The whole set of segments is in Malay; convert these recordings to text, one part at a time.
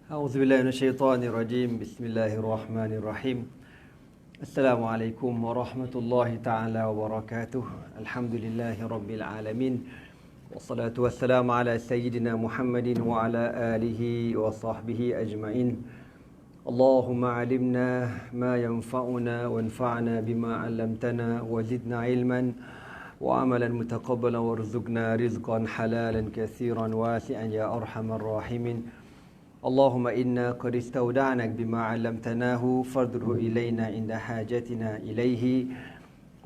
أعوذ بالله من الشيطان الرجيم بسم الله الرحمن الرحيم السلام عليكم ورحمة الله تعالى وبركاته الحمد لله رب العالمين والصلاة والسلام على سيدنا محمد وعلى آله وصحبه أجمعين اللهم علمنا ما ينفعنا وانفعنا بما علمتنا وزدنا علما وعملا متقبلا وارزقنا رزقا حلالا كثيرا واسعا يا أرحم الراحمين اللهم إنا قد استودعناك بما علمتناه فارده إلينا عند حاجتنا إليه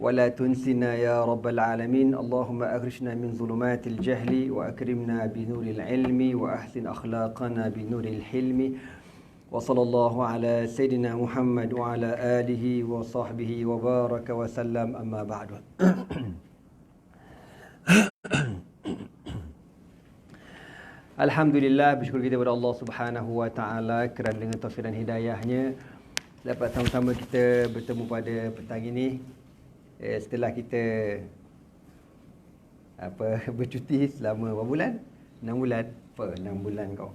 ولا تنسنا يا رب العالمين اللهم أخرجنا من ظلمات الجهل وأكرمنا بنور العلم وأحسن أخلاقنا بنور الحلم وصلى الله على سيدنا محمد وعلى آله وصحبه وبارك وسلم أما بعد Alhamdulillah, bersyukur kita kepada Allah Subhanahu Wa Taala kerana dengan taufik dan hidayahnya dapat sama-sama kita bertemu pada petang ini setelah kita bercuti selama berapa bulan? 6 bulan. 6 bulan kau.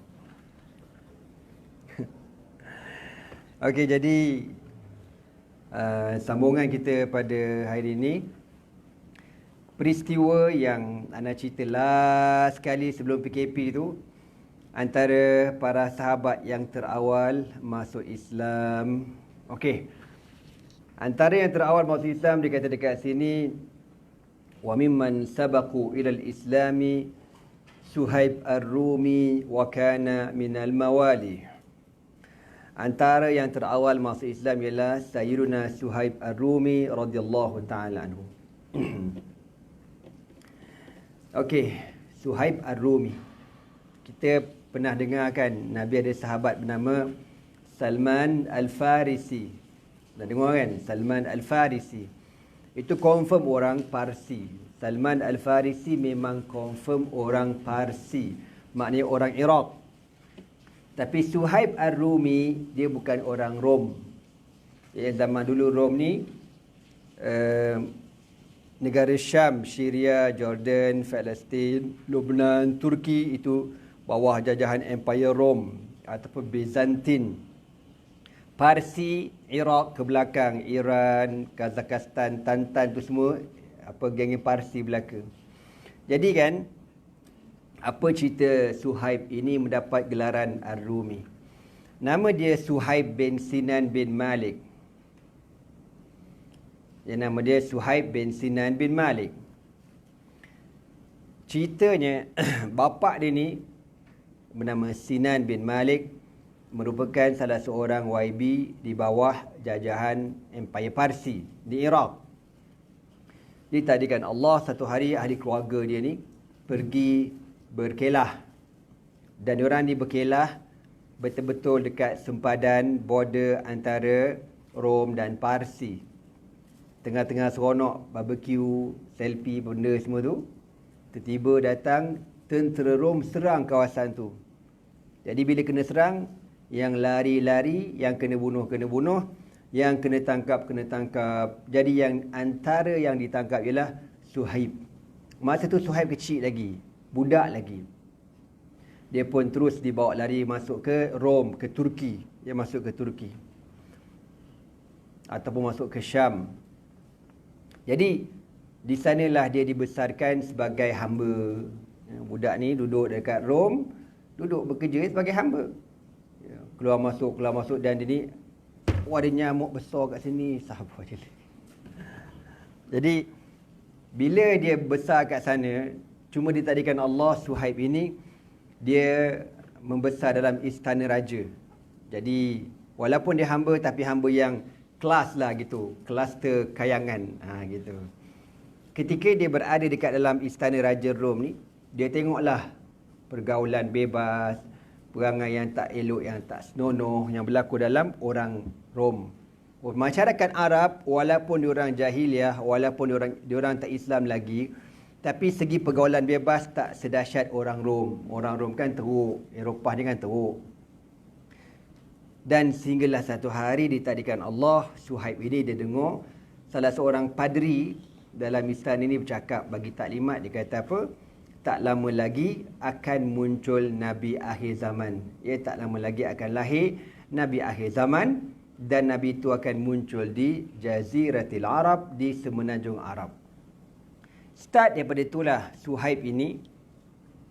Okey, jadi sambungan kita pada hari ini, peristiwa yang anda cerita last sekali sebelum PKP tu, antara para sahabat yang terawal masuk Islam. Okey, antara yang terawal masuk Islam dikata dekat sini, wa mimman sabaqu ilal islami Suhaib ar-Rumi wa kana minal mawali. Antara yang terawal masuk Islam ialah Sayyiduna Suhaib ar-Rumi radhiyallahu ta'ala anhu. Okey, Suhaib ar-Rumi. Kita pernah dengar kan, Nabi ada sahabat bernama Salman al-Farisi. Dah dengar kan? Salman al-Farisi. Itu confirm orang Parsi. Salman al-Farisi memang confirm orang Parsi. Maknanya orang Iraq. Tapi Suhaib ar-Rumi, dia bukan orang Rom. Zaman dulu Rom ni negara Syam, Syria, Jordan, Palestin, Lebanon, Turki, itu bawah jajahan Empire Rom ataupun Byzantine. Parsi, Iraq ke belakang, Iran, Kazakhstan, Tantan, tu semua geng Parsi belaka. Jadi kan, apa cerita Suhaib ini mendapat gelaran Ar-Rumi? Nama dia Suhaib bin Sinan bin Malik. Nama dia Suhaib bin Sinan bin Malik. Ceritanya, bapa dia ni bernama Sinan bin Malik, merupakan salah seorang YB di bawah jajahan Empire Parsi di Iraq. Ditadikan Allah, satu hari ahli keluarga dia ni pergi berkelah. Dan diorang ni berkelah betul-betul dekat sempadan border antara Rom dan Parsi. Tengah-tengah seronok, barbecue, selfie, benda semua tu, tiba-tiba datang tentera Rom serang kawasan tu. Jadi bila kena serang, yang lari-lari, yang kena bunuh, yang kena tangkap. Jadi yang antara yang ditangkap ialah Suhaib. Masa tu Suhaib kecil lagi, budak lagi. Dia pun terus dibawa lari masuk ke Rom, ke Turki. Dia masuk ke Turki. Ataupun masuk ke Syam. Jadi, di sanalah dia dibesarkan sebagai hamba. Budak ni duduk dekat Rom, duduk bekerja sebagai hamba. Keluar masuk dan dia ni, ada nyamuk besar kat sini, sahabat dia. Jadi, bila dia besar kat sana, cuma ditadikan Allah, Suhaib ini, dia membesar dalam istana raja. Jadi, walaupun dia hamba, tapi hamba yang kelas lah gitu, kluster kayangan gitu. Ketika dia berada dekat dalam istana Raja Rom ni, dia tengoklah pergaulan bebas, perangai yang tak elok, yang tak senonoh yang berlaku dalam orang Rom. Masyarakat Arab, walaupun diorang jahiliah, walaupun diorang tak Islam lagi, tapi segi pergaulan bebas tak sedahsyat orang Rom. Orang Rom kan teruk, Eropah ni kan teruk. Dan sehinggalah satu hari ditadikan Allah, Suhaib ini dia dengar salah seorang padri dalam istana ini bercakap, bagi taklimat. Dia kata apa? tak lama lagi akan muncul Nabi akhir zaman. Tak lama lagi akan lahir Nabi akhir zaman, dan Nabi itu akan muncul di Jaziratil Arab, di semenanjung Arab. Start daripada itulah Suhaib ini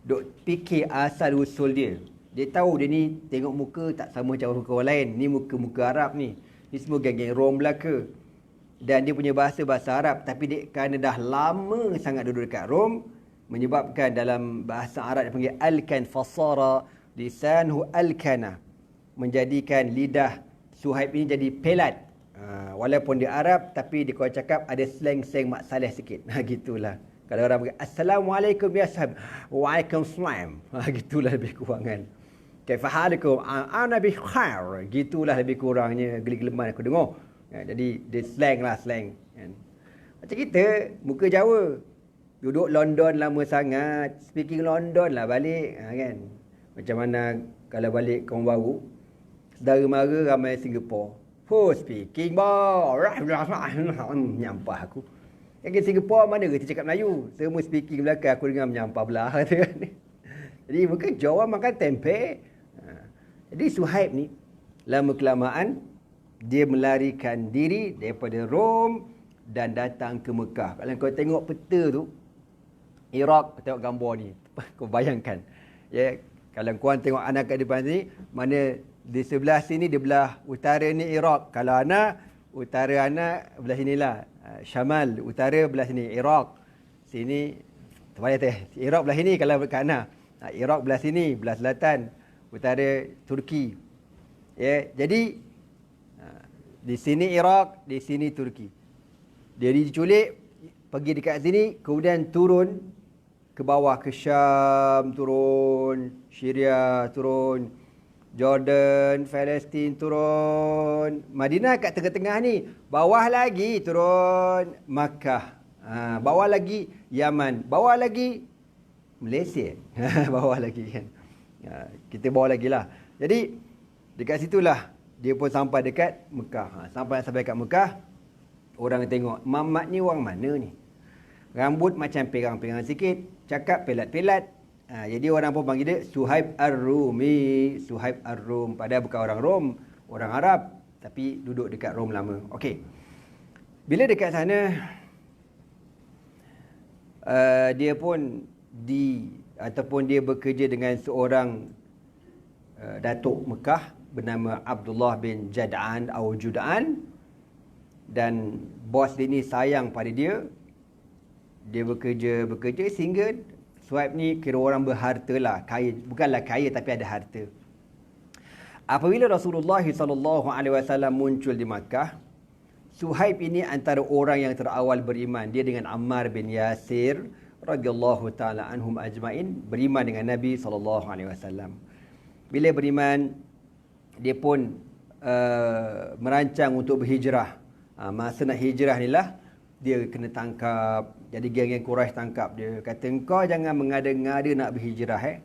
duk fikir asal usul dia. Dia tahu dia ni tengok muka tak sama macam muka orang lain. Ni muka-muka Arab ni. Ni semua geng-geng Rom belaka. Dan dia punya bahasa Arab. Tapi dia kerana dah lama sangat duduk dekat Rom, menyebabkan dalam bahasa Arab dia panggil alkan fasara lisanhu alkana. Menjadikan lidah Suhaib ini jadi pelat. Walaupun dia Arab, tapi dia kalau cakap ada slang-slang mak saleh sikit. Gitulah. Kalau orang berkata, Assalamualaikum ya sahab. Waalaikumsalam. Gitulah lebih kurangan. Kaifahalikum? Ana bi khair. Gitulah lebih kurangnya geli-geleman aku dengar. Jadi dia slang lah, slang. Macam kita, muka Jawa. Duduk London lama sangat. Speaking London lah balik. Kan? Macam mana kalau balik kaum baru. Saudara mara ramai Singapore. Speaking nyampah aku. Yang Singapore mana kerti cakap Melayu. Semua speaking belakang, aku dengar menyampah belah. Jadi bukan Jawa makan tempe. Jadi Suhaib ni lama kelamaan dia melarikan diri daripada Rom dan datang ke Mekah. Kalau kau tengok peta tu Iraq, tengok gambar ni, kau bayangkan. Kalau kau tengok anak kat depan sini, mana di sebelah sini, di belah utara ni Iraq. Kalau anak, utara anak belah sinilah. Syamal, utara belah sini. Iraq. Sini, terbalik teh. Iraq belah sini kalau kat anak. Iraq belah sini, belah selatan. Utara Turki. Jadi, di sini Iraq, di sini Turki. Dia diculik, pergi dekat sini, kemudian turun ke bawah, ke Syam, turun. Syria, turun. Jordan, Palestin turun. Madinah kat tengah-tengah ni. Bawah lagi turun Makkah. Bawah lagi Yaman. Bawah lagi Malaysia. Bawah lagi kan. Kita bawa lagi lah. Jadi dekat situlah dia pun sampai dekat Mekah. Sampai kat Mekah, orang tengok, Mamat ni orang mana ni? Rambut macam perang-perang sikit, cakap pelat-pelat. Jadi orang pun panggil dia Suhaib Ar-Rumi. Suhaib Ar-Rum. Padahal bukan orang Rom, orang Arab, tapi duduk dekat Rom lama. Okey. Bila dekat sana, dia pun ataupun dia bekerja dengan seorang Datuk Mekah bernama Abdullah bin Jad'an atau Jud'an, dan bos dia ni sayang pada dia. Dia bekerja sehingga Suhaib ni kira orang berharta lah, kaya, bukanlah kaya tapi ada harta. Apabila Rasulullah SAW muncul di Makkah, Suhaib ini antara orang yang terawal beriman. Dia dengan Ammar bin Yasir radhiyallahu taala anhum ajmain beriman dengan Nabi SAW. Bila beriman, dia pun merancang untuk berhijrah. Masa nak hijrah ni lah dia kena tangkap. Jadi geng-geng Quraisy tangkap dia. Kata, engkau jangan mengada-ngada nak berhijrah.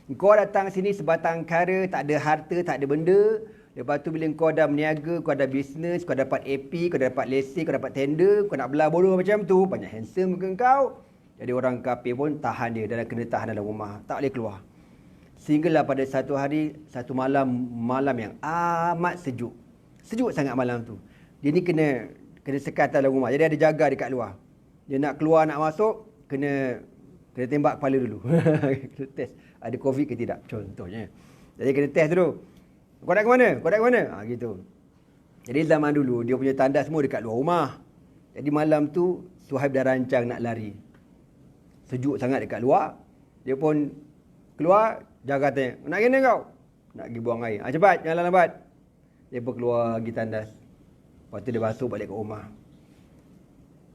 Engkau datang sini sebatang kara, tak ada harta, tak ada benda. Lepas tu bila engkau dah berniaga, kau ada bisnes, kau dapat AP, kau dapat lesen, kau dapat tender, kau nak belah bodoh macam tu, banyak handsome ke engkau. Jadi orang kafir pun tahan dia dan kena tahan dalam rumah. Tak boleh keluar. Sehinggalah pada satu hari, satu malam yang amat sejuk. Sejuk sangat malam tu. Dia ni kena sekat dalam rumah. Jadi ada jaga dekat luar. Dia nak keluar, nak masuk, kena tembak kepala dulu. Kena test ada COVID ke tidak, contohnya. Jadi kena test dulu. Kau nak ke mana? Kau nak ke mana? Gitu. Jadi zaman dulu, dia punya tandas semua dekat luar rumah. Jadi malam tu, Suhaib dah rancang nak lari. Sejuk sangat dekat luar. Dia pun keluar, jaga tanya, nak kena kau? Nak pergi buang air. Cepat, jangan lambat. Dia pun keluar pergi tandas. Lepas tu dia basuh balik ke rumah.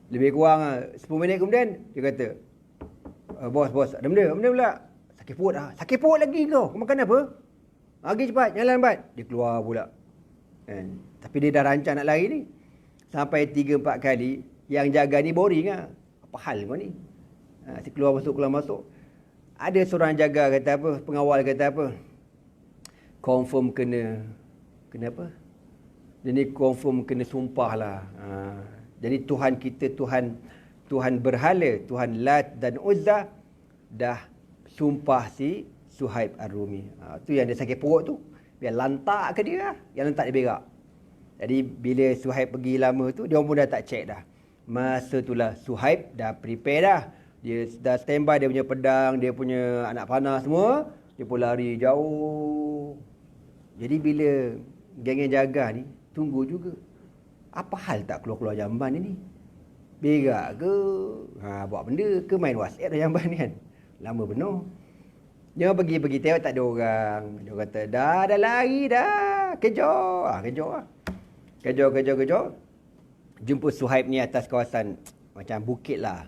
Lebih kurang 10 minit kemudian, dia kata, bos, ada benda pula. Sakit perut lah. Sakit perut lagi kau? Kau makan apa? Pergi cepat, jangan lambat. Dia keluar pula. Tapi dia dah rancang nak lari ni. Sampai 3-4 kali, yang jaga ni boring lah. Apa hal kau ni? Keluar masuk. Ada seorang jaga kata apa, pengawal kata apa, confirm kena apa? Dia ni confirm kena sumpah lah. Jadi Tuhan kita, Tuhan berhala, Tuhan Lat dan Uzza, dah sumpah si Suhaib Ar-Rumi. Tu yang dia sakit perut tu. Biar lantak ke dia lah. Yang lantak dia berak. Jadi bila Suhaib pergi lama tu, dia pun dah tak check dah. Masa itulah Suhaib dah prepare dah. Dia dah standby dia punya pedang, dia punya anak panah semua. Dia pun lari jauh. Jadi bila geng yang jaga ni, tunggu juga. Apa hal tak keluar-keluar jamban ni? Berak ke? Buat benda ke main WhatsApp dah jamban ni kan? Lama penuh. Dia pergi tengok tak ada orang. Dia kata, dah lari dah. Kejar. Kejar. Jumpa Suhaib ni atas kawasan macam bukit lah.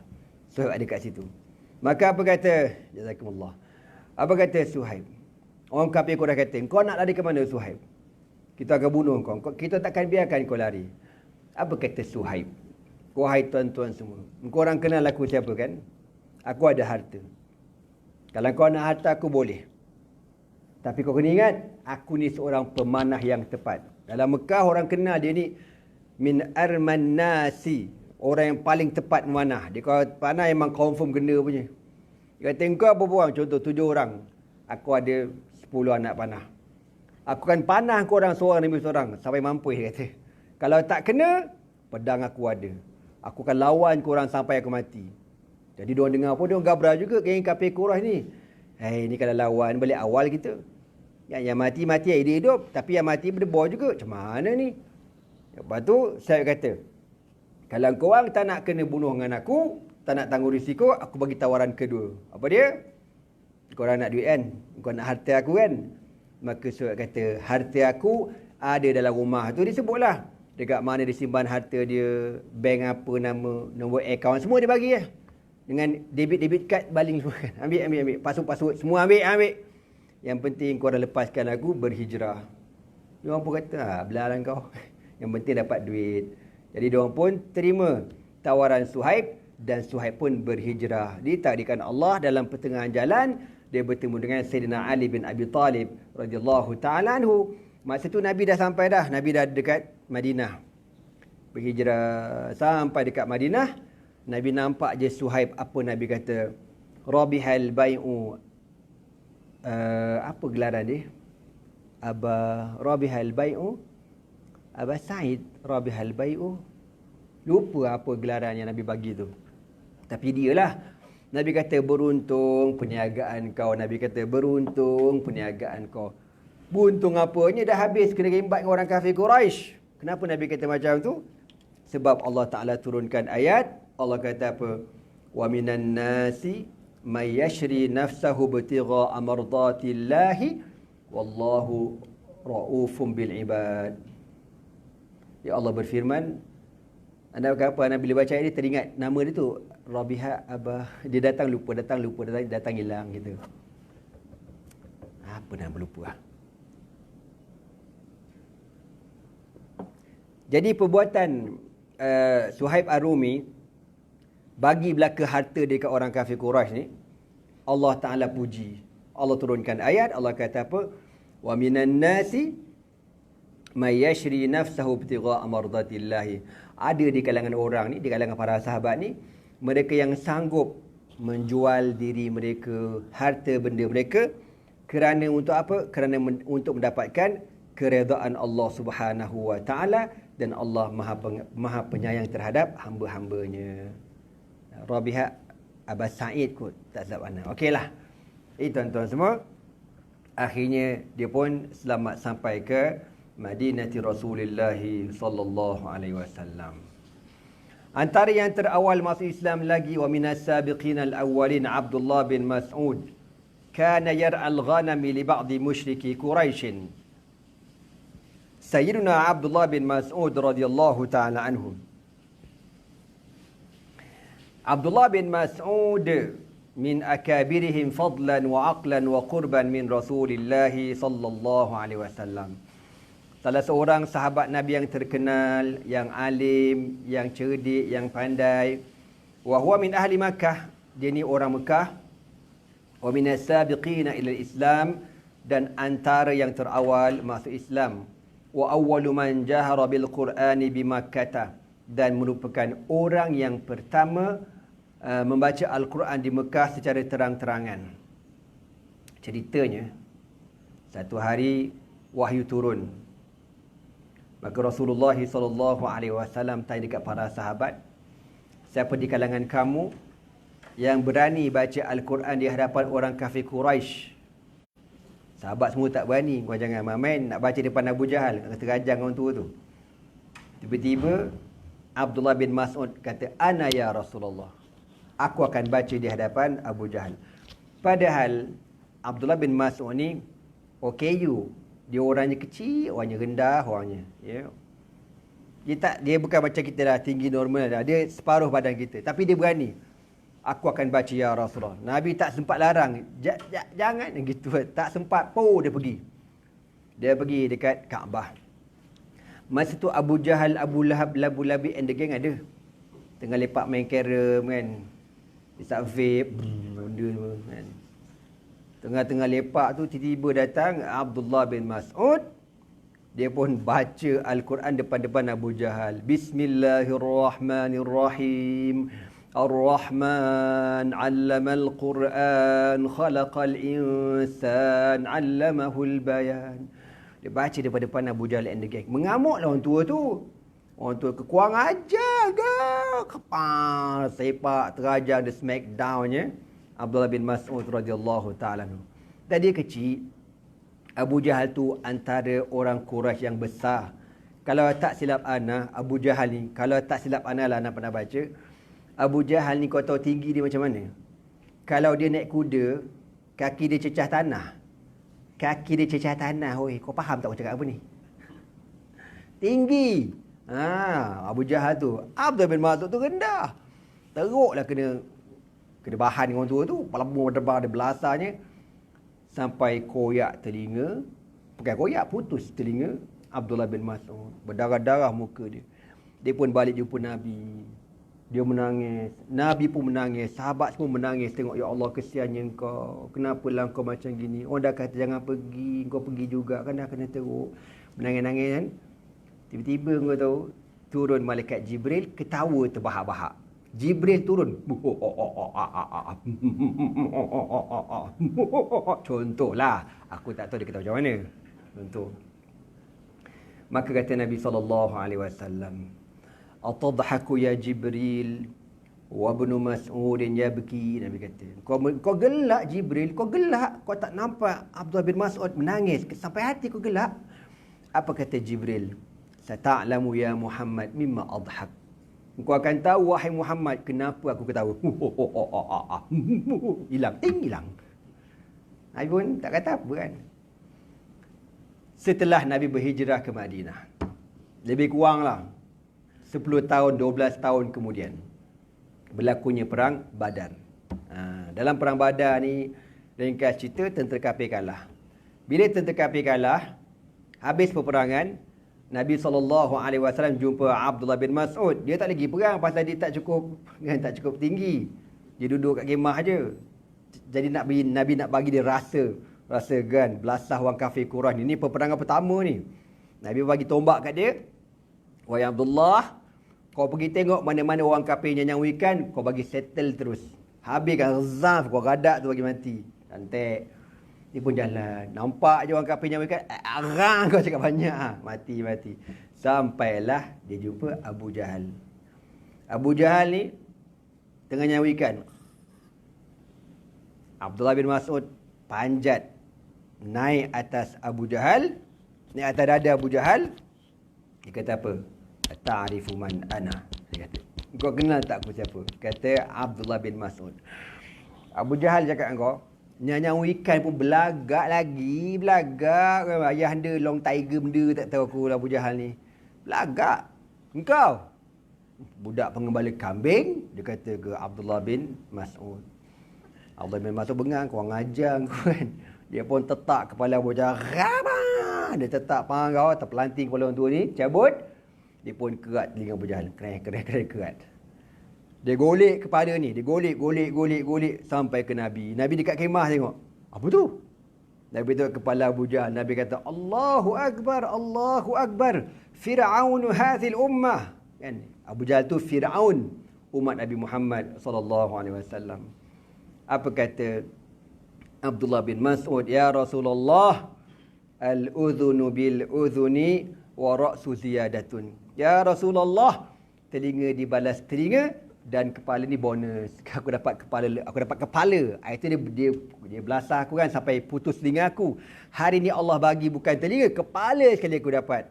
Suhaib ada kat situ. Maka apa kata? Jazakumullah. Apa kata Suhaib? Orang kafir Quraisy kata, kau nak lari ke mana Suhaib? Kita akan bunuh kau. Kita takkan biarkan kau lari. Apa kata Suhaib? Wahai tuan-tuan semua. Kau orang kenal aku siapa kan? Aku ada harta. Kalau kau nak harta aku boleh. Tapi kau kena ingat, aku ni seorang pemanah yang tepat. Dalam Mekah orang kenal dia ni min arman nasi. Orang yang paling tepat memanah. Dia kalau panah memang confirm kena punya. Dia kata kau berapa orang? Contoh 7 orang. Aku ada 10 anak panah. Aku akan panah kau orang seorang demi seorang. Sampai mampu dia kata. Kalau tak kena, pedang aku ada. Aku akan lawan kau orang sampai aku mati. Jadi diorang dengar apa? Diorang gabra juga geng kafir Quraisy ni. Ni kalau lawan balik awal kita. Yang mati-mati dia hidup. Tapi yang mati berdebar juga. Macam mana ni? Lepas tu saya kata, kalau kau orang tak nak kena bunuh dengan aku, tak nak tanggung risiko, aku bagi tawaran kedua. Apa dia? Kau orang nak duit kan? Kau nak harta aku kan? Maka Suhaib kata, harta aku ada dalam rumah tu. Disebutlah dekat mana disimpan harta dia, bank apa nama, nombor akaun, semua dia bagi lah. Dengan debit card baling semua kan. Ambil. Password semua ambil. Yang penting kau dah lepaskan aku berhijrah. Diorang pun kata, belalah kau. Yang penting dapat duit. Jadi diorang pun terima tawaran Suhaib dan Suhaib pun berhijrah. Ditakdirkan Allah dalam pertengahan jalan dia bertemu dengan Sayyidina Ali bin Abi Talib radhiyallahu taala anhu. Masa tu Nabi dah sampai dah. Nabi dah dekat Madinah. Berhijrah sampai dekat Madinah. Nabi nampak je Suhaib. Apa Nabi kata? Rabihal bai'u. Apa gelaran dia? Rabihal bai'u. Aba Sa'id. Rabihal bai'u. Lupa apa gelaran yang Nabi bagi tu. Tapi dialah. Nabi kata beruntung perniagaan kau. Nabi kata beruntung perniagaan kau. Buntung apanya dah habis kena rimbat dengan orang kafir Quraisy. Kenapa Nabi kata macam tu? Sebab Allah Ta'ala turunkan ayat. Allah kata apa? Wa minan nasi may yashri nafsahu ibtigha'a mardatillahi wallahu raufum bil ibad. Ya Allah berfirman, anda kata apa? Anda bila baca ayat ni teringat nama dia tu Rabiha Abah. Dia datang hilang gitu. Apa nama lupa ah. Jadi perbuatan Suhaib Ar-Rumi bagi belaka harta dekat orang kafir Quraisy ni, Allah Ta'ala puji. Allah turunkan ayat, Allah kata apa? Wa minan nasi may yashri nafsahu ibtigha'a mardatillahi. Ada di kalangan orang ni, di kalangan para sahabat ni, mereka yang sanggup menjual diri mereka, harta benda mereka kerana untuk apa? Kerana untuk mendapatkan keredaan Allah Subhanahu wa taala, dan Allah Maha penyayang terhadap hamba-hambanya. Rabiha Abas Sa'id kot, tak silap mana. Okeylah. Tuan-tuan semua, akhirnya dia pun selamat sampai ke Madinati Rasulullah sallallahu alaihi wasallam. Antara yang terawal masuk Islam lagi, wa minas sabiqin al-awwalin Abdullah bin Mas'ud kana yar'al ghanami li ba'di musyriki Quraisy. Sayyiduna Abdullah bin Mas'ud radhiyallahu ta'ala anhu. Abdullah bin Mas'ud min akabirihim fadlan wa aqlan wa qurban min Rasulillah sallallahu alaihi wasallam. Salah seorang sahabat Nabi yang terkenal, yang alim, yang cerdik, yang pandai. Wa huwa min ahli Makkah. Dia ni orang Mekah. Wa minas sabiqina ila Islam, dan antara yang terawal masuk Islam. Wa awwalu man jahara bil Qur'ani bi Makkah, dan merupakan orang yang pertama membaca Al-Quran di Mekah secara terang-terangan. Ceritanya, satu hari wahyu turun. Maka Rasulullah SAW tanya dekat para sahabat, siapa di kalangan kamu yang berani baca Al-Quran di hadapan orang kafir Quraisy? Sahabat semua tak berani. Kau jangan main nak baca depan Abu Jahal, nak terajang orang tua tu. Tiba-tiba Abdullah bin Mas'ud kata, ana ya Rasulullah, aku akan baca di hadapan Abu Jahal. Padahal Abdullah bin Mas'ud ni OKU, dia orangnya kecil, orangnya rendah, orangnya dia bukan macam kita lah, tinggi normal dah. Dia separuh badan kita, tapi dia berani. Aku akan baca ya Rasulullah. Nabi tak sempat larang, jangan gitu, tak sempat. Dia pergi. Dia pergi dekat Kaabah. Masa tu Abu Jahal, Abu Lahab, Abu Labi and the gang ada. Tengah lepak main carom kan. Isap vape, benda semua kan. Tengah-tengah lepak tu tiba-tiba datang Abdullah bin Mas'ud. Dia pun baca Al-Quran depan-depan Abu Jahal. Bismillahirrahmanirrahim. Ar-Rahman 'allamal Quran, khalaqal insan, 'allamahul bayan. Dia baca depan-depan Abu Jahal and the gang. Mengamuklah orang tua tu. Orang tua kurang ajar ke? Kepal, sepak, terajang, dia smackdownnya Abdullah bin Mas'ud radhiyallahu ta'ala. Dan dia kecil. Abu Jahal tu antara orang Quraisy yang besar. Kalau tak silap ana, Abu Jahal ni, kalau tak silap ana lah, ana pernah baca, Abu Jahal ni kau tahu tinggi dia macam mana? Kalau dia naik kuda, kaki dia cecah tanah. Kaki dia cecah tanah. Oi, kau faham tak aku cakap apa ni? Tinggi. Abu Jahal tu. Abdullah bin Mas'ud tu rendah. Teruklah kena bahan dengan orang tua tu. Pelabur debar ada belasanya. Sampai koyak telinga. Bukan koyak, putus telinga Abdullah bin Mas'ud. Berdarah-darah muka dia. Dia pun balik jumpa Nabi. Dia menangis. Nabi pun menangis. Sahabat semua menangis. Tengok, ya Allah, kesiannya engkau. Kenapalah engkau macam gini? Orang dah kata jangan pergi. Engkau pergi juga kan, dah kena teruk. Menangis-nangis kan. Tiba-tiba engkau tahu, turun malaikat Jibril, ketawa terbahak-bahak. Jibril turun. Contohlah. Aku tak tahu dia ketawa macam mana. Contoh. Maka kata Nabi SAW, atadhaku ya Jibril wa ibnu Mas'ud yabki. Nabi kata, kau gelak Jibril, kau gelak, kau tak nampak Abdullah bin Mas'ud menangis sampai hati kau gelak. Apa kata Jibril? Sata'lamu ya Muhammad mimma adhak. Kau akan tahu wahai Muhammad kenapa aku ketawa. Hilang, hilang. Nabi pun tak kata apa kan. Setelah Nabi berhijrah ke Madinah, lebih kuranglah 10 tahun, 12 tahun kemudian, berlakunya perang Badar. Dalam perang Badar ni, ringkas cerita, tentera kafir kalah. Bila tentera kafir kalah, habis peperangan, Nabi SAW jumpa Abdullah bin Mas'ud. Dia tak lagi perang pasal dia tak cukup tinggi. Dia duduk kat kemah je. Jadi Nabi nak bagi dia rasa kan, belasah orang kafir Quraisy ni. Ini peperangan pertama ni. Nabi bagi tombak kat dia. Wahai Abdullah, kau pergi tengok mana-mana orang kafir nyanyangwikan, kau bagi settle terus. Habiskan zaf, kau gadak tu bagi mati. Cantik. Dia pun jalan. Nampak je orang kafir nyanyangwikan, arang kau cakap banyak. Mati. Sampailah dia jumpa Abu Jahal. Abu Jahal ni tengah nyanyangwikan. Abdullah bin Mas'ud panjat naik atas Abu Jahal, naik atas dada Abu Jahal. Dia kata apa? Ta'rifu man ana. Dia kata, kau kenal tak aku siapa? Kata Abdullah bin Mas'ud. Abu Jahal cakap engkau, nyanyang ikan pun belagak lagi. Belagak. Ayah anda long tiger benda tak tahu aku Abu Jahal ni. Belagak. Engkau budak pengembala kambing. Dia kata ke Abdullah bin Mas'ud. Abdullah bin Mas'ud bengang, kau ngajar kau kan. Dia pun tetak kepala Abu Jahal. Dia tetak pang kau, terpelanting kepala orang tua ni, cabut. Dia pun kerat telinga Abu Jahal. Kerat. Dia golek kepada ni. Dia golek sampai ke Nabi. Nabi dekat kemah tengok. Apa tu? Nabi tengok kepala Abu Jahal. Nabi kata, Allahu Akbar. Fir'aun hadhil ummah. Kan? Abu Jahal tu Fir'aun umat Nabi Muhammad sallallahu alaihi wasallam. Apa kata Abdullah bin Mas'ud? Ya Rasulullah, al-udhunu bil udhuni wa ra'su ziyadatun. Ya Rasulullah, telinga dibalas telinga dan kepala ni bonus. Aku dapat kepala. Itu dia belasah aku kan sampai putus telinga aku. Hari ni Allah bagi bukan telinga, kepala sekali aku dapat.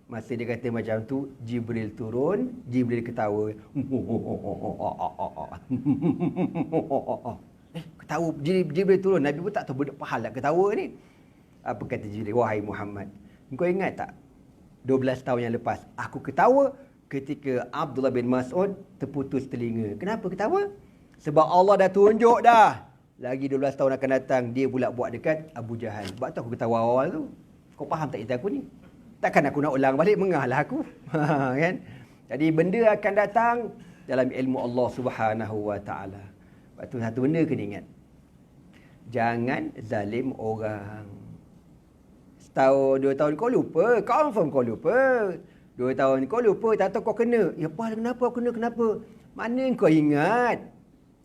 Masa dia kata macam tu, Jibril turun, Jibril ketawa. Ketawa, Jibril turun. Nabi pun tak tahu berapa hal nak ketawa ni. Apa kata Jibril? Wahai Muhammad, kau ingat tak 12 tahun yang lepas aku ketawa ketika Abdullah bin Mas'ud terputus telinga. Kenapa ketawa? Sebab Allah dah tunjuk dah. Lagi 12 tahun akan datang, dia pula buat dekat Abu Jahal. Sebab tu aku ketawa awal tu. Kau faham tak cerita aku ni? Takkan aku nak ulang balik, mengahlah aku. Kan? Jadi benda akan datang dalam ilmu Allah Subhanahu Wa Taala. Sebab tu satu benda kena ingat. Jangan zalim orang. Setahun, 2 tahun kau lupa. Confirm kau lupa. 2 tahun kau lupa, tak tahu kau kena. Ya apa, kenapa aku kena, kenapa? Mana kau ingat?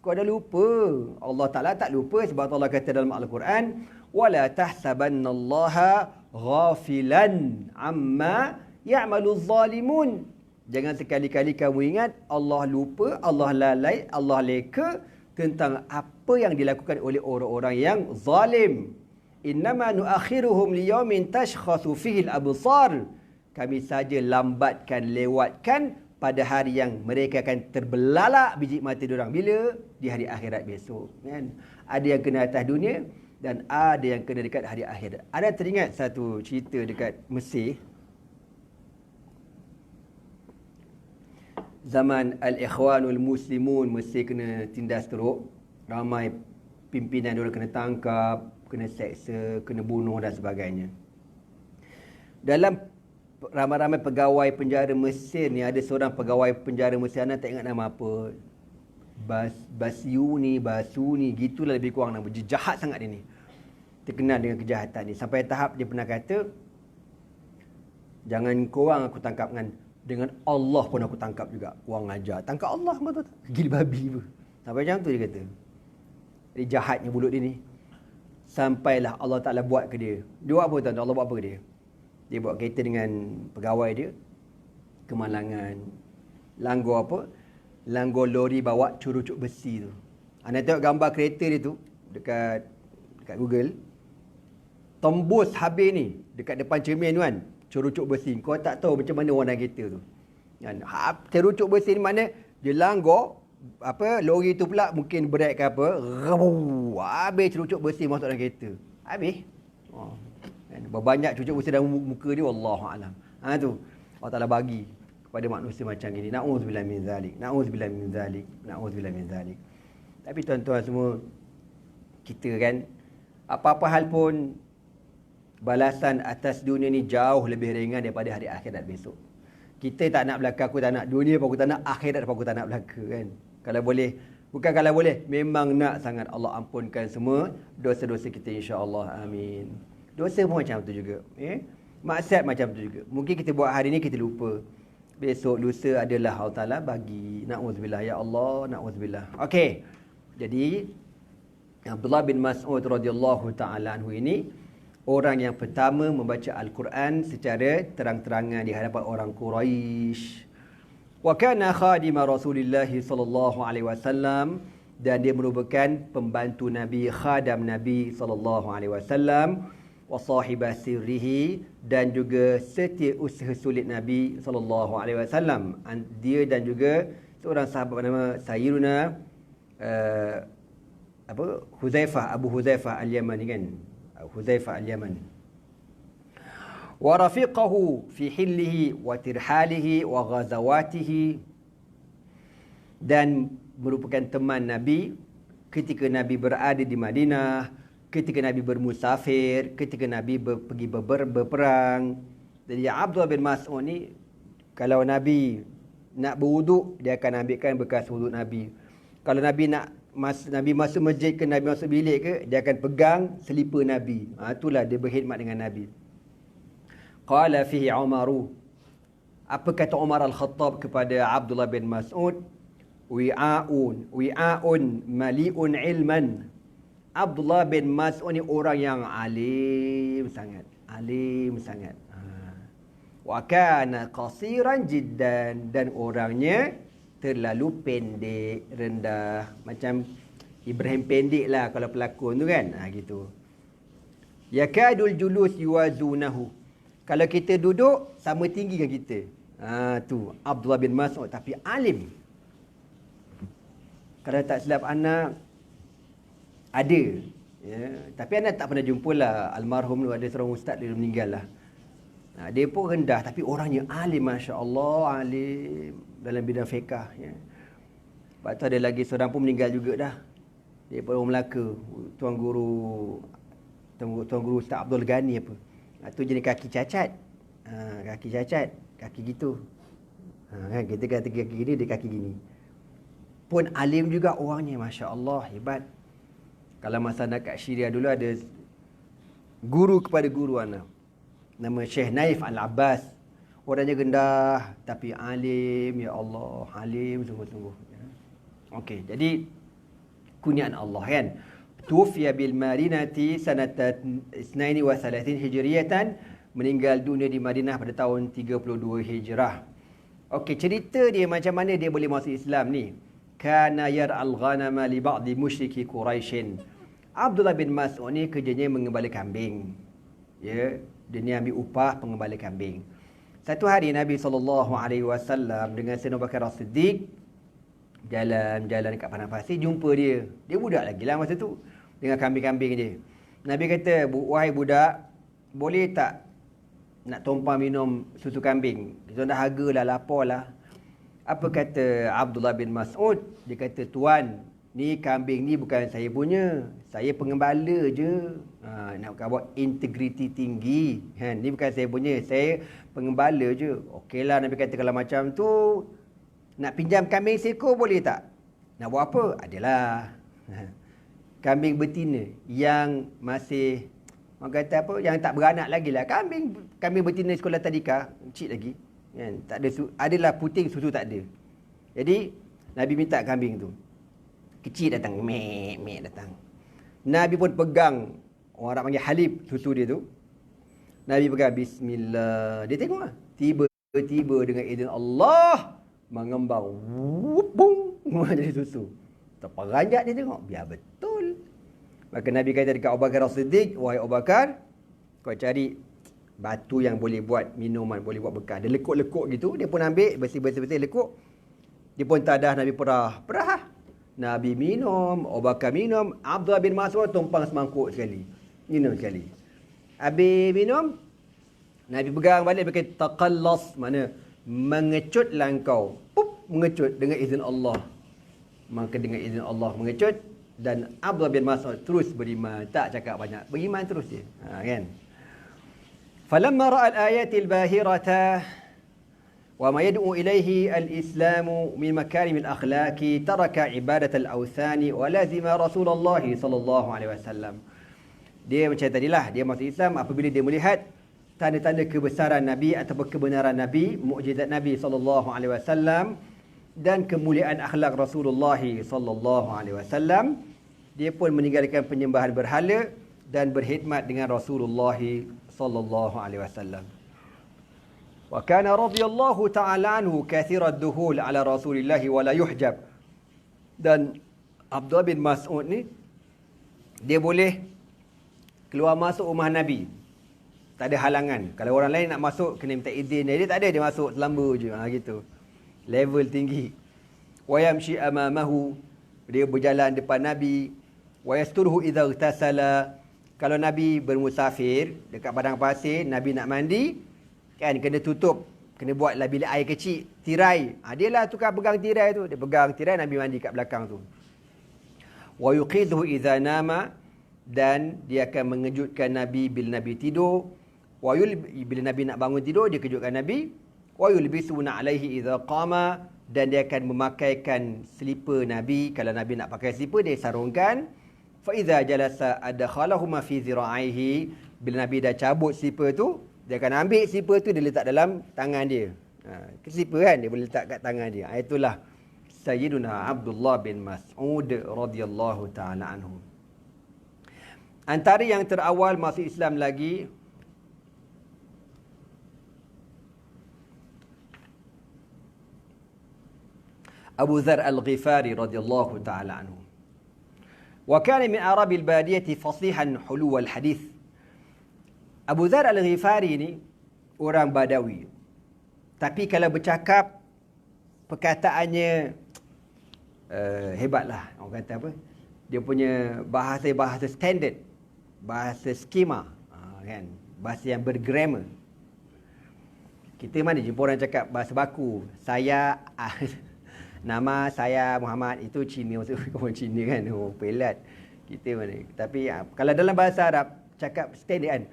Kau dah lupa. Allah Ta'ala tak lupa sebab Allah kata dalam Al-Quran, وَلَا تَحْسَبَنَّ اللَّهَ غَافِلًا عَمَّا يَعْمَلُ الظَّالِمُونَ. Jangan sekali-kali kamu ingat Allah lupa, Allah lalai, Allah leka tentang apa yang dilakukan oleh orang-orang yang zalim. إِنَّمَا نُؤَخِّرُهُمْ لِيَوْمٍ تَشْخَصُ فِيهِ الْأَبْصَارِ. Kami saja lambatkan, lewatkan pada hari yang mereka akan terbelalak biji mata diorang. Bila? Di hari akhirat besok. Kan? Ada yang kena atas dunia dan ada yang kena dekat hari akhirat. Ada teringat satu cerita dekat Mesir. Zaman Al-Ikhwanul Muslimun, Mesir kena tindas teruk. Ramai pimpinan diorang kena tangkap, kena seksa, kena bunuh dan sebagainya. Dalam ramai-ramai pegawai penjara Mesir ni, ada seorang pegawai penjara Mesir, anda tak ingat nama apa, Basuni, gitulah lebih kurang nama. Dia jahat sangat dia ni, terkenal dengan kejahatan ni. Sampai tahap dia pernah kata, jangan korang aku tangkap dengan Allah pun aku tangkap juga. Korang ajar tangkap Allah pun tu, gila babi pun. Sampai macam tu dia kata. Jadi jahatnya mulut dia ni. Sampailah Allah Ta'ala buat ke dia. Dia buat apa tuan? Allah buat apa ke dia? Dia buat kereta dengan pegawai dia, kemalangan. Langgar apa? Langgar lori bawa curucuk besi tu. Anda tengok gambar kereta dia tu dekat Google. Tembus habis ni dekat depan cermin tu kan, curucuk besi. Kau tak tahu macam mana orang naik kereta tu. Kan? Curucuk besi ni mana dia langgar, apa, lori tu pula mungkin brake ke apa, habis curucuk besi masuk dalam kereta. Habis. Berbanyak cucuk besi dalam muka dia, wallahualam. Tu Allah Ta'ala bagi kepada manusia macam ini. Na'udzubillah min zalik. Na'udzubillah min zalik. Na'udzubillah min zalik. Tapi tuan-tuan semua, kita kan, apa-apa hal pun, balasan atas dunia ni jauh lebih ringan daripada hari akhirat besok. Kita tak nak belaka, aku tak nak dunia pun aku tak nak, akhirat pun aku tak nak belaka kan. Kalau boleh, bukan kalau boleh, memang nak sangat Allah ampunkan semua dosa-dosa kita, insya-Allah. Amin. Dosa pun macam tu juga. Maksiat macam tu juga. Mungkin kita buat hari ni kita lupa. Besok, lusa adalah Allah Ta'ala bagi. Na'udzubillah. Ya Allah, na'udzubillah. Okey. Jadi, Abdullah bin Mas'ud radhiyallahu ta'ala anhu ini, orang yang pertama membaca Al-Quran secara terang-terangan di hadapan orang Quraisy. Wa kana khadima Rasulullah sallallahu alaihi wasallam, dan dia merupakan pembantu Nabi, khadam Nabi sallallahu alaihi wasallam. Wa sahibah sirrihi, dan juga setiausaha sulit Nabi sallallahu alaihi wasallam. Dia dan juga seorang sahabat bernama Sayyiduna Huzaifah, Abu Huzaifah Al-Yamani kan. Huzaifah Al-Yamani. Wa rafiqahu fi hillihi wa tirhalihi wa ghazawatihi, dan merupakan teman Nabi ketika Nabi berada di Madinah, ketika Nabi bermusafir, ketika Nabi pergi berperang. Jadi Abdullah bin Mas'ud ni, kalau Nabi nak berwuduk, dia akan ambilkan bekas wuduk Nabi. Kalau Nabi Nabi masuk masjid ke, Nabi masuk bilik ke, dia akan pegang selipar Nabi. Itulah dia berkhidmat dengan Nabi. Qala fihi Umaru. Apa kata Umar Al-Khattab kepada Abdullah bin Mas'ud? wi'aun mali'un ilman. Abdullah bin Mas'ud ni orang yang alim sangat. Wa kana qasiran jiddan, dan orangnya terlalu pendek, rendah. Macam Ibrahim pendek lah kalau pelakon tu kan. Gitu. Yakadul julus yuwazunahu. Kalau kita duduk sama tinggi dengan kita. Tu Abdullah bin Mas'ud, tapi alim. Kalau tak silap anak ada, ya. Tapi anak tak pernah jumpa lah. Almarhum tu ada seorang ustaz, dia meninggal lah. Dia pun rendah tapi orangnya alim, Masya Allah, alim dalam bidang fiqah, ya. Lepas tu ada lagi seorang pun meninggal juga dah. Dia pun orang Melaka, Tuan Guru Ustaz Abdul Ghani apa. Tu jenis kaki cacat. Kaki cacat, kaki gitu. Kan kita kata kaki gini, dia kaki gini. Pun alim juga orangnya, Masya Allah, hebat. Kalau masa nak kat Syria dulu ada guru kepada guru anak. Nama Syekh Naif Al-Abbas. Orangnya rendah tapi alim, ya Allah, alim sungguh-sungguh. Okey, jadi kunyaan Allah kan. Tufiya bil Madinati sanata 32 Hijriyatan, meninggal dunia di Madinah pada tahun 32 Hijrah. Okey, cerita dia macam mana dia boleh masuk Islam ni. Kana yar'al ghanama li ba'di musyriki Quraisy. Abdullah bin Mas'ud ni kerjanya mengembala kambing. Ya, dia ni ambil upah pengembala kambing. Satu hari Nabi SAW dengan Sayyidina Abu Bakar As-Siddiq jalan-jalan dekat padang pasir, jumpa dia. Dia budak lagi lah masa tu, dengan kambing-kambing dia. Nabi kata, wahai budak, boleh tak nak tumpang minum susu kambing? Kita dah harga lah, lapar lah. Apa kata Abdullah bin Mas'ud? Dia kata, tuan, ni kambing ni bukan saya punya. Saya pengembala je. Nak buat integriti tinggi. Ni bukan saya punya. Saya pengembala je. Okeylah, Nabi kata kalau macam tu, nak pinjam kambing seekor boleh tak? Nak buat apa? Adalah. Kambing betina yang masih, orang kata apa, yang tak beranak lagi lah. Kambing betina sekolah tadika, kecil lagi. Kan? Tak ada adalah puting, susu tak ada. Jadi Nabi minta kambing tu. Kecil datang, mek datang. Nabi pun pegang, orang Arab panggil halib, susu dia tu. Nabi pegang, bismillah. Dia tengok lah. Tiba-tiba dengan izin Allah, mengembang. Bung, jadi susu. Terperanjat dia tengok, biar betul. Maka Nabi kata dekat Abu Bakar As-Siddiq, wahai Abu Bakar, kau cari batu yang boleh buat minuman, boleh buat bekal. Dia lekuk-lekuk gitu, dia pun ambil, bersih-bersih lekuk. Dia pun tadah, Nabi perah. Nabi minum, Abu Bakar minum, Abdullah bin Mas'ud tumpang semangkuk sekali. Minum sekali. Habis minum, Nabi pegang balik, dia kata taqallas, mana mengecutlah engkau. Mengecut dengan izin Allah. Maka dengan izin Allah mengecut, dan Abdullah bin Mas'ud terus beriman, tak cakap banyak, beriman terus dia. Kan? Falamma ra'a al-ayati al-bahirata wa ma yad'u ilayhi al-islamu min makarim al-akhlaqi taraka ibadat al-awthani wa lazima Rasulullah sallallahu alaihi wasallam. Dia macam tadilah, dia masuk Islam apabila dia melihat tanda-tanda kebesaran Nabi ataupun kebenaran Nabi, mukjizat Nabi sallallahu alaihi wasallam dan kemuliaan akhlak Rasulullah sallallahu alaihi wasallam. Dia pun meninggalkan penyembahan berhala dan berkhidmat dengan Rasulullah sallallahu alaihi wasallam. Wa kana radhiyallahu ta'ala anhu kathira ad-duhul ala Rasulillah wa la yuhjab. Dan Abdullah bin Mas'ud ni dia boleh keluar masuk rumah Nabi, tak ada halangan. Kalau orang lain nak masuk kena minta izin, dia tak ada, dia masuk selamba je, gitu. Level tinggi. Wa yamshi amamahu, dia berjalan depan Nabi. Wa yasturuhu idza ightasala, kalau Nabi bermusafir dekat padang pasir, Nabi nak mandi, kan kena tutup, kena buatlah bilik air kecil, tirai. Dia lah tukar pegang tirai tu, dia pegang tirai, Nabi mandi kat belakang tu. Wa yuqidhu idza nama, dan dia akan mengejutkan Nabi bila Nabi tidur. Bila Nabi nak bangun tidur, dia kejutkan Nabi. Wa yulbisuna alaihi idza qama, dan dia akan memakaikan selipar Nabi. Kalau Nabi nak pakai selipar, dia sarungkan. Fa idza jalasa adkhalahuma fi zira'ihi, bila Nabi dah cabut selipar tu, dia akan ambil selipar tu, dia letak dalam tangan dia. Selipar kan, dia boleh letak kat tangan dia. Itulah Sayyiduna Abdullah bin Mas'ud radhiyallahu taala anhu. Antara yang terawal masuk Islam lagi Abu Dzar Al-Ghifari radhiyallahu taala anhu. Wa kana min arabil badiyati fasihan hulu al hadis. Abu Dzar Al-Ghifari ni orang Badawi. Tapi kalau bercakap perkataannya hebatlah. Orang kata apa? Dia punya bahasa standard, bahasa skema, kan? Bahasa yang bergrammar. Kita mana jumpa orang cakap bahasa baku. Saya nama saya Muhammad, itu Cina, maksud orang Cina kan. Oh, pelat. Kita mana. Tapi kalau dalam bahasa Arab cakap standard kan.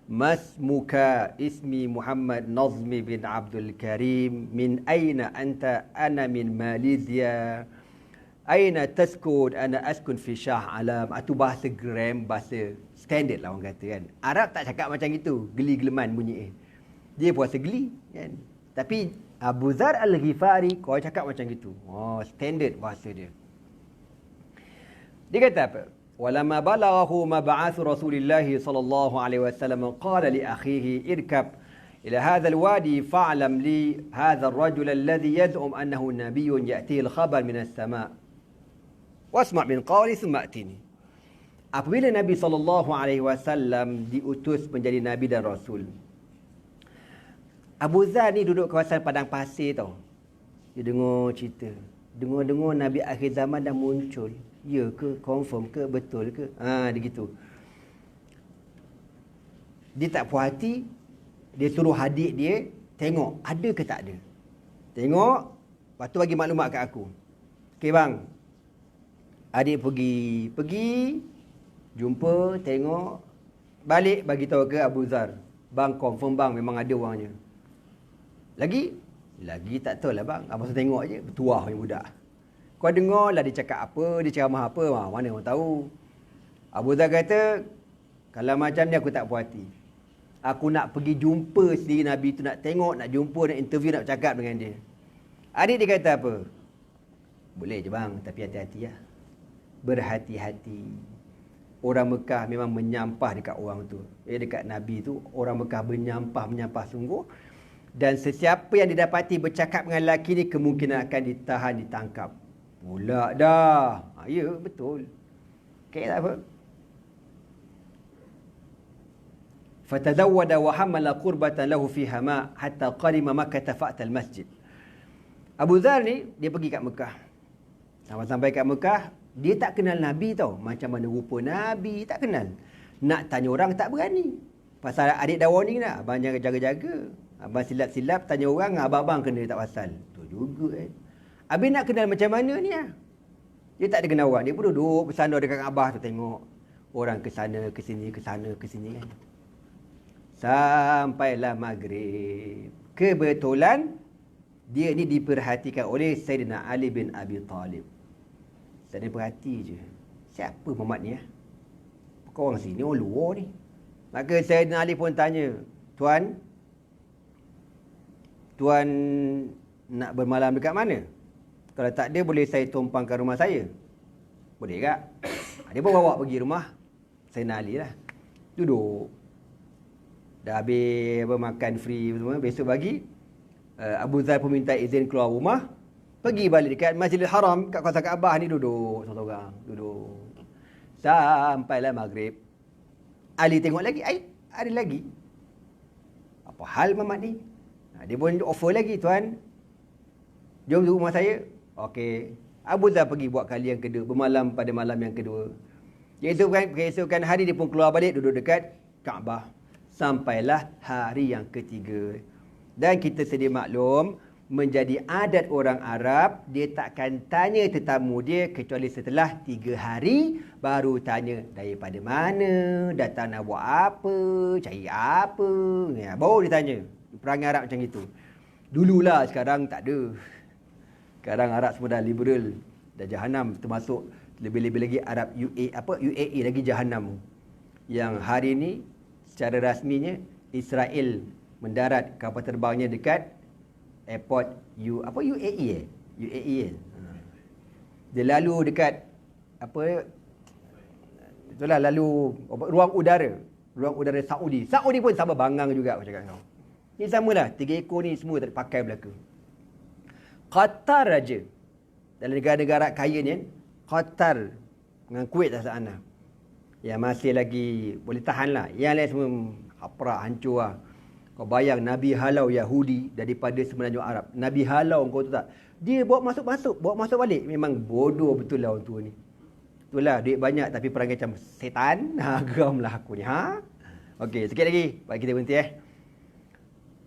Masmuka ismi Muhammad Nazmi bin Abdul Karim. Min aina anta? Ana min Malaysia. Aina taskun? Ana askun fi Shah Alam. Itu bahasa bahasa standard lah orang kata kan. Arab tak cakap macam itu, geli-geleman bunyi. Dia puasa geli kan. Tapi Abu Dzar Al-Ghifari kau cakap macam gitu. Oh, standard bahasa dia. Dia kata apa? Walamma balaghahu mab'ath Rasulillah sallallahu alaihi wasallam qala li akhihi irkab ila hadha alwadi fa'lam li hadha ar-rajul alladhi yad'um annahu nabiyyun ya'tihi al-khabar min as-sama' wasma' min qawli thumma atini. Apabila Nabi sallallahu alaihi wasallam diutus menjadi nabi dan rasul, Abu Dzar ni duduk kawasan padang pasir tau. Dia dengar cerita. Dengar Nabi akhir zaman dah muncul. Ya ke? Confirm ke? Betul ke? Dia gitu. Dia tak puas hati. Dia suruh adik dia tengok ada ke tak ada. Tengok. Lepas tu bagi maklumat kat aku. Okey bang. Adik pergi. Jumpa. Tengok. Balik bagi tahu ke Abu Dzar. Bang confirm bang memang ada orangnya. Lagi tak tahu lah bang. Abang tengok je. Bertuah ni budak. Kau dengar lah dia cakap apa, dia ceramah apa, mana orang tahu. Abu Dzar kata, kalau macam ni aku tak puas hati. Aku nak pergi jumpa sendiri Nabi tu, nak tengok, nak jumpa, nak interview, nak bercakap dengan dia. Adik dia kata apa? Boleh je bang, tapi hati-hati lah. Berhati-hati. Orang Mekah memang menyampah dekat orang tu. Dekat Nabi tu, orang Mekah menyampah sungguh. Dan sesiapa yang didapati bercakap dengan lelaki ni kemungkinan akan ditahan, ditangkap. Pula dah. Ya, betul. Okey tak apa. Fatazawwada wa hamala qurbatan lahu fiha ma hatta qarima Makkah fa'ta al-masjid. Abu Dzar ni dia pergi kat Mekah. Sampai kat Mekah, dia tak kenal Nabi tau. Macam mana rupa Nabi, tak kenal. Nak tanya orang tak berani. Pasal adik dah warning dah. Abang jaga-jaga. Abang silap-silap tanya orang, abang-abang kena tak pasal. Tu juga Habis nak kenal macam mana ni lah. Dia tak ada kenal orang. Dia pun duduk bersandar dekat Abah tu tengok. Orang ke sana, ke sini, ke sana, ke sini kan. Sampailah maghrib. Kebetulan, dia ni diperhatikan oleh Sayyidina Ali bin Abi Talib. Saya perhati je. Siapa Muhammad ni lah? Kau orang sini, orang luar ni. Maka Sayyidina Ali pun tanya, Tuan nak bermalam dekat mana? Kalau tak ada, boleh saya tumpangkan rumah saya? Boleh tak? Dia pun bawa pergi rumah Sayyidina Ali lah. Duduk. Dah habis makan free semua. Besok pagi, Abu Dzar pun minta izin keluar rumah. Pergi balik dekat Masjidil Haram, kat kawasan Kaabah ni duduk. Seorang-seorang. Duduk. Sampailah maghrib. Ali tengok lagi. Ada lagi. Apa hal Muhammad ni? Dia pun offer lagi, Tuan. Jom duduk rumah saya. Okey. Abu Dzar pergi buat kali yang kedua. Bermalam pada malam yang kedua. Keesokan hari dia pun keluar balik duduk dekat Kaabah. Sampailah hari yang ketiga. Dan kita sedia maklum, menjadi adat orang Arab, dia takkan tanya tetamu dia kecuali setelah 3 hari baru tanya daripada mana, datang nak buat apa, cari apa. Ya, baru dia tanya. Perangai Arab macam itu. Dululah, sekarang tak ada. Sekarang Arab semua dah liberal, dah jahanam, termasuk lebih-lebih lagi Arab UAE lagi jahanam. Yang hari ini secara rasminya Israel mendarat kapal terbangnya dekat airport UAE UAE Dia lalu dekat apa, itulah lalu ruang udara Saudi. Saudi pun sama bangang juga, aku cakap kau. Ni samalah, 3 ekor ni semua tak pakai belaka. Qatar aja, dalam negara-negara kaya ni, Qatar dengan Kuwait tak sana, yang masih lagi boleh tahan lah. Yang lain semua haprak, hancur lah. Kau bayang Nabi halau Yahudi daripada Semenanjung Arab. Nabi halau, kau tahu tak? Dia bawa masuk-masuk, bawa masuk balik. Memang bodoh betul lah orang tua ni. Itulah, duit banyak tapi perangai macam setan. Geramlah aku ni. Okey, sikit lagi. Baik, kita berhenti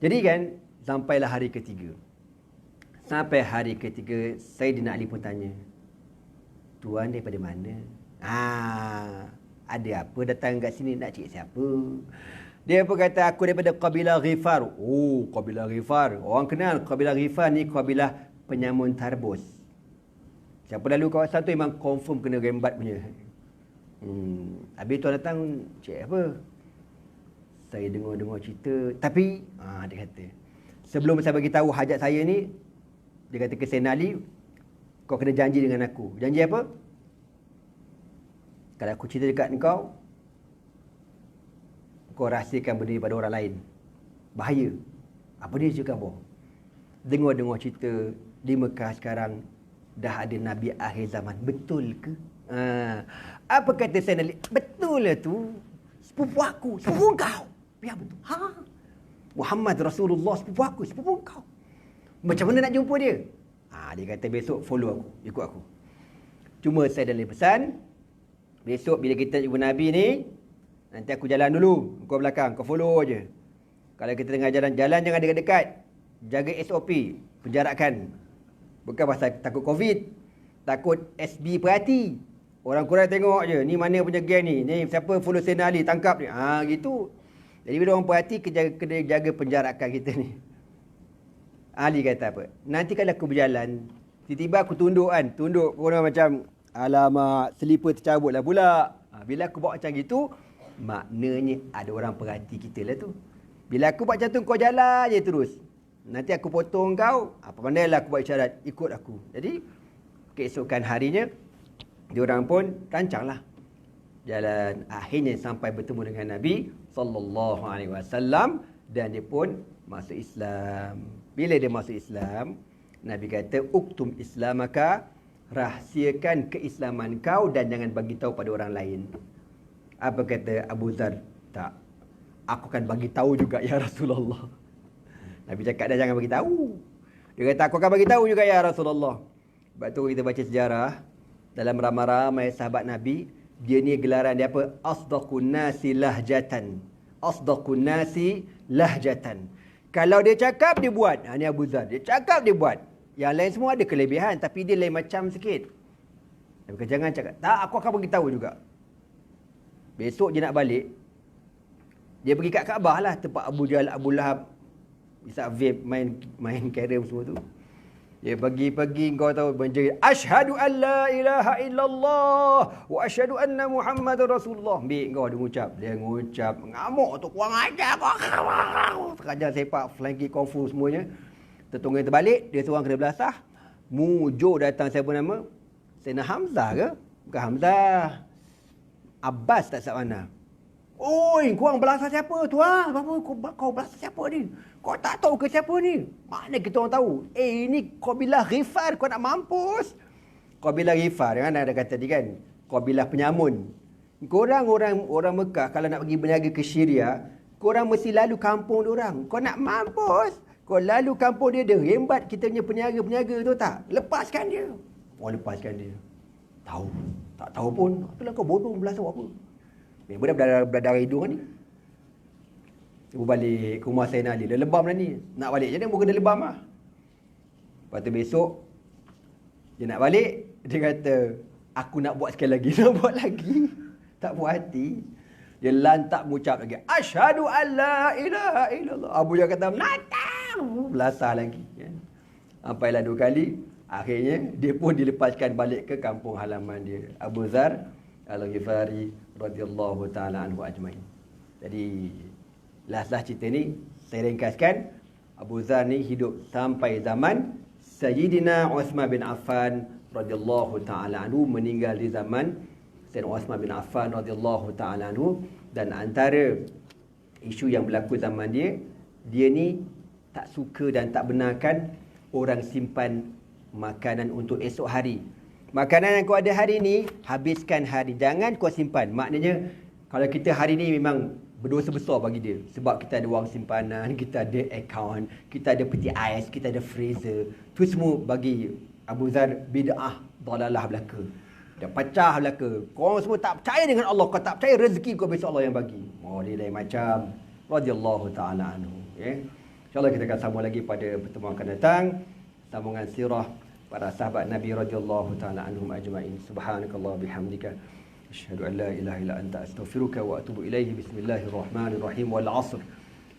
Jadi kan, sampailah hari ketiga. Sampai hari ketiga, Sayyidina Ali pun tanya, tuan daripada mana? Ada apa datang kat sini, nak cik siapa? Dia pun kata, aku daripada kabilah Ghifar. Oh, kabilah Ghifar. Orang kenal kabilah Ghifar ni kabilah penyamun tarbus. Siapa lalu kawasan tu memang confirm kena rembat punya. Habis tuan datang, cik apa? Saya dengar cerita. Tapi, dia kata, sebelum saya bagi tahu hajat saya ni, dia kata ke Sayyidina Ali, kau kena janji dengan aku. Janji apa? Kalau aku cerita dekat kau, kau rahsiakan benda pada orang lain. Bahaya. Apa dia cakap apa? Dengar cerita di Mekah sekarang dah ada Nabi akhir zaman. Betul ke? Apa kata Sayyidina Ali? Betul lah tu. Sepupu aku. Sepupu kau. Ya betul. Muhammad Rasulullah sepupu aku. Sepupu kau. Macam mana nak jumpa dia? Dia kata besok follow aku. Ikut aku. Cuma saya dah pesan, besok bila kita jumpa Nabi ni, nanti aku jalan dulu, kau belakang, kau follow je. Kalau kita tengah jalan jangan dekat-dekat. Jaga SOP, penjarakan. Bukan pasal takut COVID, takut SB perhati. Orang kurang tengok je, ni mana punya geng ni, siapa follow Sayyidina Ali, tangkap ni. Gitu. Jadi bila orang perhati, kena jaga penjarakan kita ni. Ali kata apa? Nanti kalau aku berjalan, tiba-tiba aku tunduk, orang macam, alamak, selipar tercabut lah pula. Bila aku buat macam gitu, maknanya ada orang perhati kita lah tu. Bila aku buat macam tu, kau jalan je terus. Nanti aku potong kau, pandailah aku buat isyarat, ikut aku. Jadi, keesokan harinya, diorang pun rancanglah jalan. Akhirnya sampai bertemu dengan Nabi SAW dan dia pun masuk Islam. Bila dia masuk Islam, Nabi kata, uktum islamaka, rahsiakan keislaman kau dan jangan bagi tahu pada orang lain. Apa kata Abu Dzar? Tak. Aku akan bagi tahu juga ya Rasulullah. Nabi cakap dah jangan bagi tahu. Dia kata aku akan bagi tahu juga ya Rasulullah. Sebab tu kita baca sejarah dalam ramai-ramai sahabat Nabi, dia ni gelaran dia apa? Asdaqun nasi lahjatan. Asdaqun nasi lahjatan. Kalau dia cakap dia buat. Ni Abu Dzar. Dia cakap dia buat. Yang lain semua ada kelebihan tapi dia lain macam sikit. Nabi kata jangan cakap. Tak, aku akan bagi tahu juga. Besok dia nak balik. Dia pergi kat Kaabah lah, tempat Abu Jahal, Abu Lahab, Isa vape, main carom semua tu. Dia pergi kau tahu menjerit, asyhadu an la ilaha illallah wa asyhadu anna Muhammadar Rasulullah. Ambil kau dia ngucap, ngamuk tu, kurang ajar kau. Sekajap sepak, flanky kungfu semuanya. Tertunggang terbalik, dia seorang kena belasah. Mujur datang, siapa nama? Sayyidina Hamzah ke? Bukan Hamzah. Abbas tak saat mana. Oi, korang belasah siapa tu? Apa kau belasah siapa ni? Kau tak tahu ke siapa ni? Mana kita orang tahu? Ini kabilah Ghifar, kau nak mampus. Kabilah Ghifar, kan ada kata tadi kan? Kabilah penyamun. Korang orang Mekah kalau nak pergi berniaga ke Syria, korang mesti lalu kampung diorang. Kau nak mampus. Kau lalu kampung dia rembat kita punya peniaga-peniaga tu tak? Lepaskan dia. Lepaskan dia. Tahu. Tak tahu pun. Itulah kau bodoh belasah apa. Budak berdarah hidung ni. Ibu balik ke rumah Sayyidina Ali. Dia lebam dah ni. Nak balik je dia muka dia lebam lah. Lepas tu besok, dia nak balik. Dia kata, aku nak buat sekali lagi. Nak buat lagi. Tak puas hati. Dia lantak mengucap lagi. Asyhadu an la ilaha illallah. Abu Jahal kata, menantang. Belasah lagi. Sampailah 2 kali. Akhirnya, dia pun dilepaskan balik ke kampung halaman dia. Abu Dzar Al-Ghifari radhiyallahu ta'ala anhu ajmain. Jadi, last cerita ni, saya ringkaskan. Abu Dzar ni hidup sampai zaman Sayyidina Uthman bin Affan radhiyallahu taala anhu meninggal di zaman Sayyidina Uthman bin Affan radhiyallahu taala anhu, dan antara isu yang berlaku zaman dia ni tak suka dan tak benarkan orang simpan makanan untuk esok hari. Makanan yang kau ada hari ni, habiskan hari, jangan kau simpan. Maknanya kalau kita hari ni memang berdosa besar bagi dia, sebab kita ada wang simpanan, kita ada akaun, kita ada peti ais, kita ada freezer. Tu semua bagi Abu Dzar bid'ah, dalalah belaka. Dia pecah belaka. Kau semua tak percaya dengan Allah, kau tak percaya rezeki kau besok Allah yang bagi. Oh, dia lain macam. Radhiyallahu ta'ala anhu. InsyaAllah kita akan sambung lagi pada pertemuan akan datang. Sambungan sirah para sahabat Nabi radhiyallahu ta'ala anhum ajma'in. Subhanakallah bihamdika. Asyhadu an la ilaha illa anta astaghfiruka wa atubu ilaihi. Bismillahirrahmanirrahim. Wal 'asr.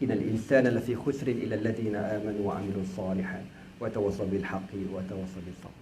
Innal insana lafi khusrin illa alladhina amanu wa 'amilus solihat wa tawassaw bil haqqi wa tawassaw bis sabr.